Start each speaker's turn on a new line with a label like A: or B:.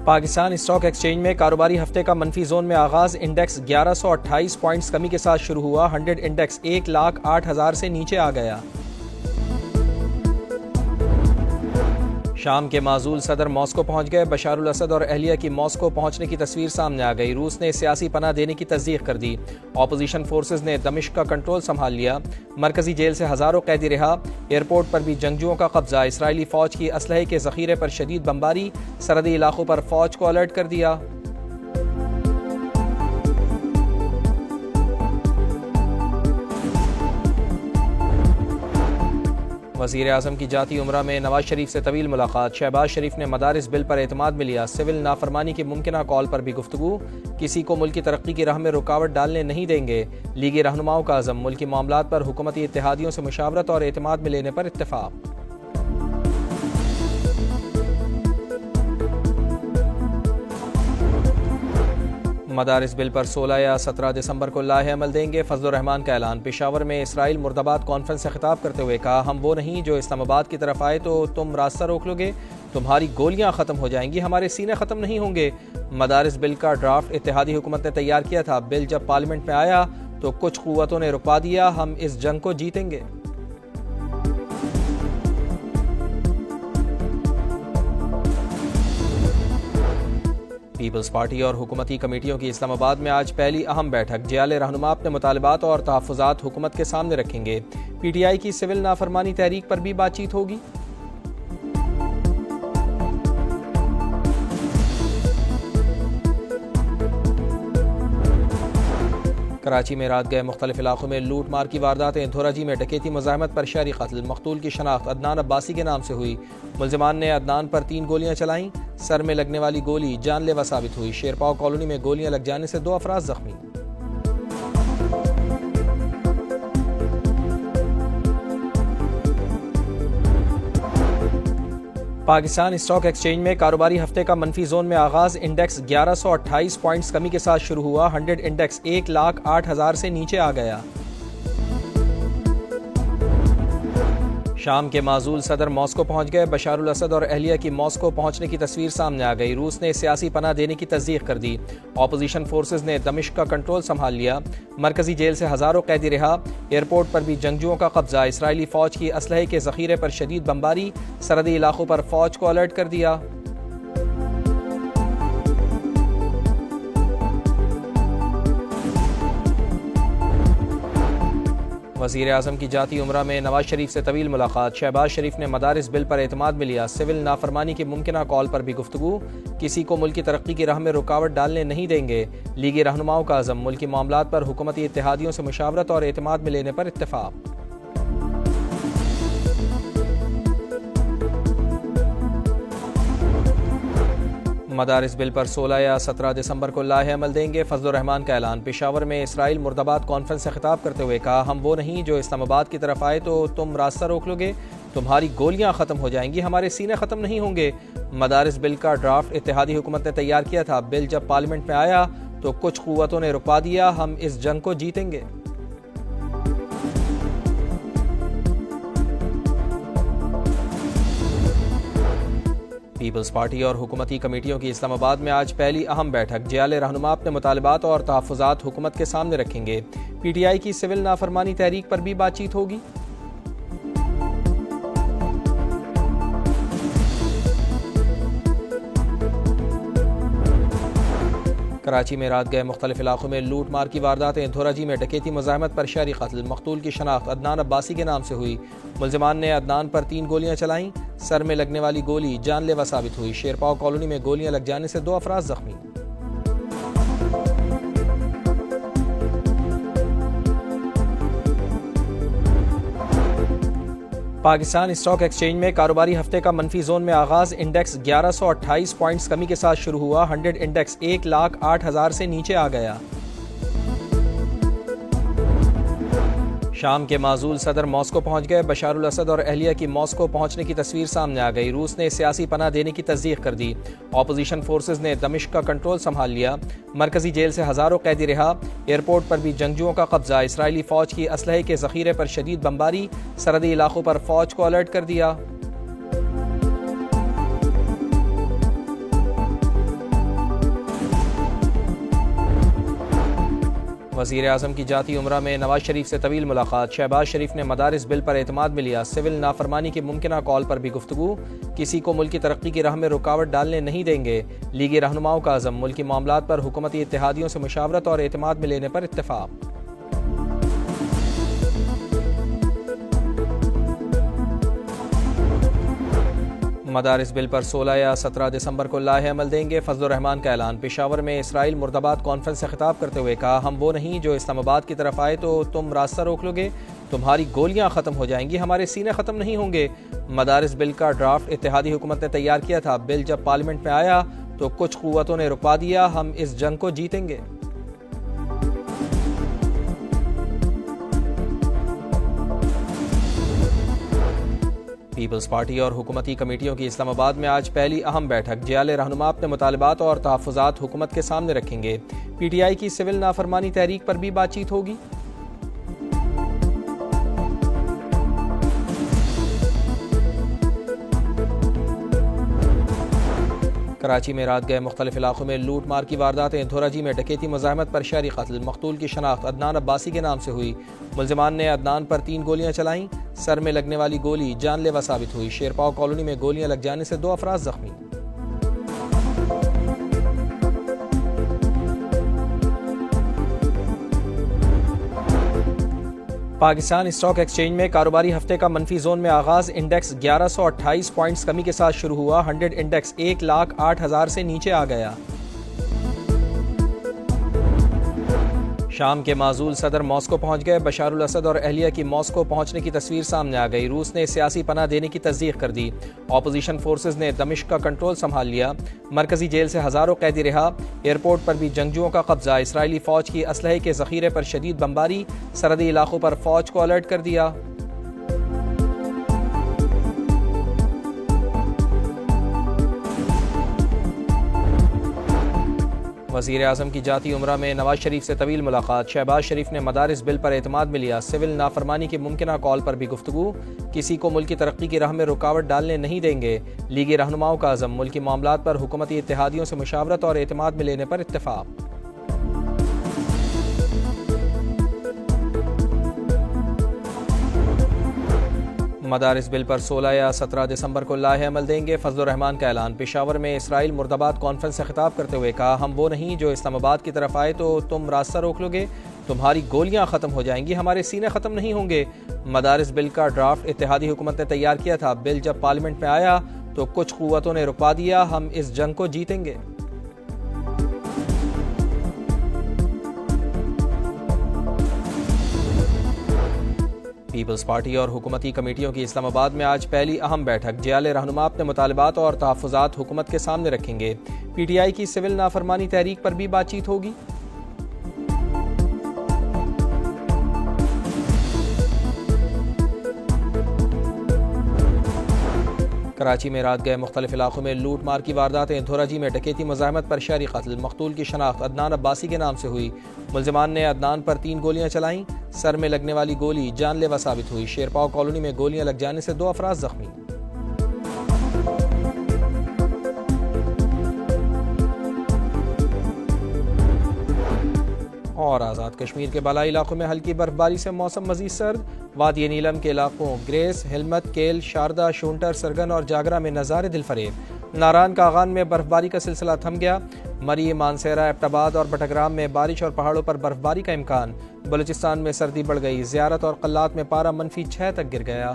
A: Pakistan stock exchange میں کاروباری ہفتے کا منفی زون میں آغاز، انڈیکس 1128 پوائنٹس کمی کے ساتھ شروع ہوا۔ 100 انڈیکس 1,08,000 سے نیچے آ گیا۔ شام کے معزول صدر ماسکو پہنچ گئے۔ بشار الاسد اور اہلیہ کی ماسکو پہنچنے کی تصویر سامنے آ گئی۔ روس نے سیاسی پناہ دینے کی تصدیق کر دی۔ اپوزیشن فورسز نے دمشق کا کنٹرول سنبھال لیا۔ مرکزی جیل سے ہزاروں قیدی رہا۔ ایئرپورٹ پر بھی جنگجوؤں کا قبضہ۔ اسرائیلی فوج کی اسلحے کے ذخیرے پر شدید بمباری۔ سرحدی علاقوں پر فوج کو الرٹ کر دیا۔ وزیر اعظم کی جاتی عمرہ میں نواز شریف سے طویل ملاقات۔ شہباز شریف نے مدارس بل پر اعتماد میں لیا۔ سول نافرمانی کی ممکنہ کال پر بھی گفتگو۔ کسی کو ملکی ترقی کی راہ میں رکاوٹ ڈالنے نہیں دیں گے۔ لیگی رہنماؤں کا عزم۔ ملکی معاملات پر حکومتی اتحادیوں سے مشاورت اور اعتماد میں لینے پر اتفاق۔ مدارس بل پر 16 یا 17 دسمبر کو لائحہ عمل دیں گے، فضل الرحمان کا اعلان۔ پشاور میں اسرائیل مرد آباد کانفرنس سے خطاب کرتے ہوئے کہا، ہم وہ نہیں جو اسلام آباد کی طرف آئے تو تم راستہ روک لو گے، تمہاری گولیاں ختم ہو جائیں گی، ہمارے سینے ختم نہیں ہوں گے۔ مدارس بل کا ڈرافٹ اتحادی حکومت نے تیار کیا تھا۔ بل جب پارلیمنٹ میں آیا تو کچھ قوتوں نے رکوا دیا۔ ہم اس جنگ کو جیتیں گے۔ پیپلز پارٹی اور حکومتی کمیٹیوں کی اسلام آباد میں آج پہلی اہم بیٹھک۔ جیال رہنما اپنے مطالبات اور تحفظات حکومت کے سامنے رکھیں گے۔ پی ٹی آئی کی سول نافرمانی تحریک پر بھی بات چیت ہوگی۔ کراچی میں رات گئے مختلف علاقوں میں لوٹ مار کی وارداتیں۔ دھوراجی میں ڈکیتی مزاحمت پر شہری قتل۔ مقتول کی شناخت عدنان عباسی کے نام سے ہوئی۔ ملزمان نے عدنان پر 3 گولیاں چلائیں۔ سر میں لگنے والی گولی جان لیوا ثابت ہوئی۔ شیرپاؤ کالونی میں گولیاں لگ جانے سے 2 افراد زخمی۔ پاکستان اسٹاک ایکسچینج میں کاروباری ہفتے کا منفی زون میں آغاز، انڈیکس 1128 پوائنٹس کمی کے ساتھ شروع ہوا۔ 100 انڈیکس 1,08,000 سے نیچے آ گیا۔ شام کے معزول صدر ماسکو پہنچ گئے۔ بشار الاسد اور اہلیہ کی ماسکو پہنچنے کی تصویر سامنے آ گئی۔ روس نے سیاسی پناہ دینے کی تصدیق کر دی۔ اپوزیشن فورسز نے دمشق کا کنٹرول سنبھال لیا۔ مرکزی جیل سے ہزاروں قیدی رہا۔ ایئرپورٹ پر بھی جنگجوؤں کا قبضہ۔ اسرائیلی فوج کی اسلحے کے ذخیرے پر شدید بمباری۔ سرحدی علاقوں پر فوج کو الرٹ کر دیا۔ وزیر اعظم کی جاتی عمرہ میں نواز شریف سے طویل ملاقات۔ شہباز شریف نے مدارس بل پر اعتماد میں لیا۔ سول نافرمانی کی ممکنہ کال پر بھی گفتگو۔ کسی کو ملکی ترقی کی راہ میں رکاوٹ ڈالنے نہیں دیں گے۔ لیگی رہنماؤں کا عزم۔ ملکی معاملات پر حکومتی اتحادیوں سے مشاورت اور اعتماد میں لینے پر اتفاق۔ مدارس بل پر 16 یا 17 دسمبر کو لائحہ عمل دیں گے، فضل الرحمان کا اعلان۔ پشاور میں اسرائیل مرد آباد کانفرنس سے خطاب کرتے ہوئے کہا، ہم وہ نہیں جو اسلام آباد کی طرف آئے تو تم راستہ روک لو گے، تمہاری گولیاں ختم ہو جائیں گی، ہمارے سینے ختم نہیں ہوں گے۔ مدارس بل کا ڈرافٹ اتحادی حکومت نے تیار کیا تھا۔ بل جب پارلیمنٹ میں آیا تو کچھ قوتوں نے رکوا دیا۔ ہم اس جنگ کو جیتیں گے۔ پیپلز پارٹی اور حکومتی کمیٹیوں کی اسلام آباد میں آج پہلی اہم بیٹھک۔ جیال رہنما اپنے مطالبات اور تحفظات حکومت کے سامنے رکھیں گے۔ پی ٹی آئی کی سول نافرمانی تحریک پر بھی بات چیت ہوگی۔ کراچی میں رات گئے مختلف علاقوں میں لوٹ مار کی وارداتیں۔ دھوراجی میں ڈکیتی مزاحمت پر شہری قتل۔ مقتول کی شناخت عدنان عباسی کے نام سے ہوئی۔ ملزمان نے عدنان پر 3 گولیاں چلائیں۔ سر میں لگنے والی گولی جان لیوا ثابت ہوئی۔ شیرپاؤ کالونی میں گولیاں لگ جانے سے 2 افراد زخمی۔ پاکستان اسٹاک ایکسچینج میں کاروباری ہفتے کا منفی زون میں آغاز، انڈیکس 1128 پوائنٹس کمی کے ساتھ شروع ہوا۔ 100 انڈیکس 1,08,000 سے نیچے آ گیا۔ شام کے معزول صدر ماسکو پہنچ گئے۔ بشار الاسد اور اہلیہ کی ماسکو پہنچنے کی تصویر سامنے آ گئی۔ روس نے سیاسی پناہ دینے کی تصدیق کر دی۔ اپوزیشن فورسز نے دمشق کا کنٹرول سنبھال لیا۔ مرکزی جیل سے ہزاروں قیدی رہا۔ ایئرپورٹ پر بھی جنگجوؤں کا قبضہ۔ اسرائیلی فوج کی اسلحے کے ذخیرے پر شدید بمباری۔ سرحدی علاقوں پر فوج کو الرٹ کر دیا۔ وزیر اعظم کی جاتی عمرہ میں نواز شریف سے طویل ملاقات، شہباز شریف نے مدارس بل پر اعتماد میں لیا، سول نافرمانی کی ممکنہ کال پر بھی گفتگو، کسی کو ملک کی ترقی کی راہ میں رکاوٹ ڈالنے نہیں دیں گے، لیگی رہنماؤں کا عزم، ملکی معاملات پر حکومتی اتحادیوں سے مشاورت اور اعتماد میں لینے پر اتفاق۔ مدارس بل پر 16 یا 17 دسمبر کو لاہے عمل دیں گے، فضل الرحمان کا اعلان۔ پشاور میں اسرائیل مرد آباد کانفرنس سے خطاب کرتے ہوئے کہا، ہم وہ نہیں جو اسلام آباد کی طرف آئے تو تم راستہ روک لو گے، تمہاری گولیاں ختم ہو جائیں گی، ہمارے سینے ختم نہیں ہوں گے۔ مدارس بل کا ڈرافٹ اتحادی حکومت نے تیار کیا تھا، بل جب پارلیمنٹ میں آیا تو کچھ قوتوں نے رکوا دیا، ہم اس جنگ کو جیتیں گے۔ پیپلز پارٹی اور حکومتی کمیٹیوں کی اسلام آباد میں آج پہلی اہم بیٹھک، جیال رہنما اپنے مطالبات اور تحفظات حکومت کے سامنے رکھیں گے۔ پی ٹی آئی کی سول نافرمانی تحریک پر بھی بات چیت ہوگی۔ کراچی میں رات گئے مختلف علاقوں میں لوٹ مار کی وارداتیں، دھوراجی میں ڈکیتی مزاحمت پر شہری قتل، مقتول کی شناخت عدنان عباسی کے نام سے ہوئی، ملزمان نے عدنان پر 3 گولیاں چلائیں، سر میں لگنے والی گولی جان لیوا ثابت ہوئی، شیرپاؤ کالونی میں گولیاں لگ جانے سے 2 افراد زخمی۔ پاکستان اسٹاک ایکسچینج میں کاروباری ہفتے کا منفی زون میں آغاز، انڈیکس 1128 پوائنٹس کمی کے ساتھ شروع ہوا، 100 انڈیکس 1,08,000 سے نیچے آ گیا۔ شام کے معزول صدر ماسکو پہنچ گئے، بشار الاسد اور اہلیہ کی ماسکو پہنچنے کی تصویر سامنے آ گئی، روس نے سیاسی پناہ دینے کی تصدیق کر دی، اپوزیشن فورسز نے دمشق کا کنٹرول سنبھال لیا، مرکزی جیل سے ہزاروں قیدی رہا، ایئرپورٹ پر بھی جنگجوؤں کا قبضہ، اسرائیلی فوج کی اسلحے کے ذخیرے پر شدید بمباری، سرحدی علاقوں پر فوج کو الرٹ کر دیا۔ وزیر اعظم کی جاتی عمرہ میں نواز شریف سے طویل ملاقات، شہباز شریف نے مدارس بل پر اعتماد میں لیا، سول نافرمانی کی ممکنہ کال پر بھی گفتگو، کسی کو ملک کی ترقی کی راہ میں رکاوٹ ڈالنے نہیں دیں گے، لیگی رہنماؤں کا عزم، ملکی معاملات پر حکومتی اتحادیوں سے مشاورت اور اعتماد میں لینے پر اتفاق۔ مدارس بل پر 16 یا 17 دسمبر کو لاہے عمل دیں گے، فضل الرحمان کا اعلان۔ پشاور میں اسرائیل مرد آباد کانفرنس سے خطاب کرتے ہوئے کہا، ہم وہ نہیں جو اسلام آباد کی طرف آئے تو تم راستہ روک لو گے، تمہاری گولیاں ختم ہو جائیں گی، ہمارے سینے ختم نہیں ہوں گے۔ مدارس بل کا ڈرافٹ اتحادی حکومت نے تیار کیا تھا، بل جب پارلیمنٹ میں آیا تو کچھ قوتوں نے رکوا دیا، ہم اس جنگ کو جیتیں گے۔ پیپلز پارٹی اور حکومتی کمیٹیوں کی اسلام آباد میں آج پہلی اہم بیٹھک، جیال رہنما اپنے مطالبات اور تحفظات حکومت کے سامنے رکھیں گے، پی ٹی آئی کی سول نافرمانی تحریک پر بھی بات چیت ہوگی۔ کراچی میں رات گئے مختلف علاقوں میں لوٹ مار کی وارداتیں، دھوراجی میں ڈکیتی مزاحمت پر شہری قتل، مقتول کی شناخت عدنان عباسی کے نام سے ہوئی، ملزمان نے عدنان پر 3 گولیاں چلائیں، سر میں لگنے والی گولی جان لیوا ثابت ہوئی، شیرپاؤ کالونی میں گولیاں لگ جانے سے 2 افراد زخمی۔ اور آزاد کشمیر کے بالائی علاقوں میں ہلکی برفباری سے موسم مزید سرد، وادی نیلم کے علاقوں گریس، ہلمت، کیل، شاردہ، شونٹر، سرگن اور جاگرہ میں نظارے دل فریب۔ ناران کاغان میں برفباری کا سلسلہ تھم گیا، مری، مانسیرہ، ایبٹ آباد اور بٹگرام میں بارش اور پہاڑوں پر برفباری کا امکان، بلوچستان میں سردی بڑھ گئی، زیارت اور قلات میں پارہ -6 تک گر گیا۔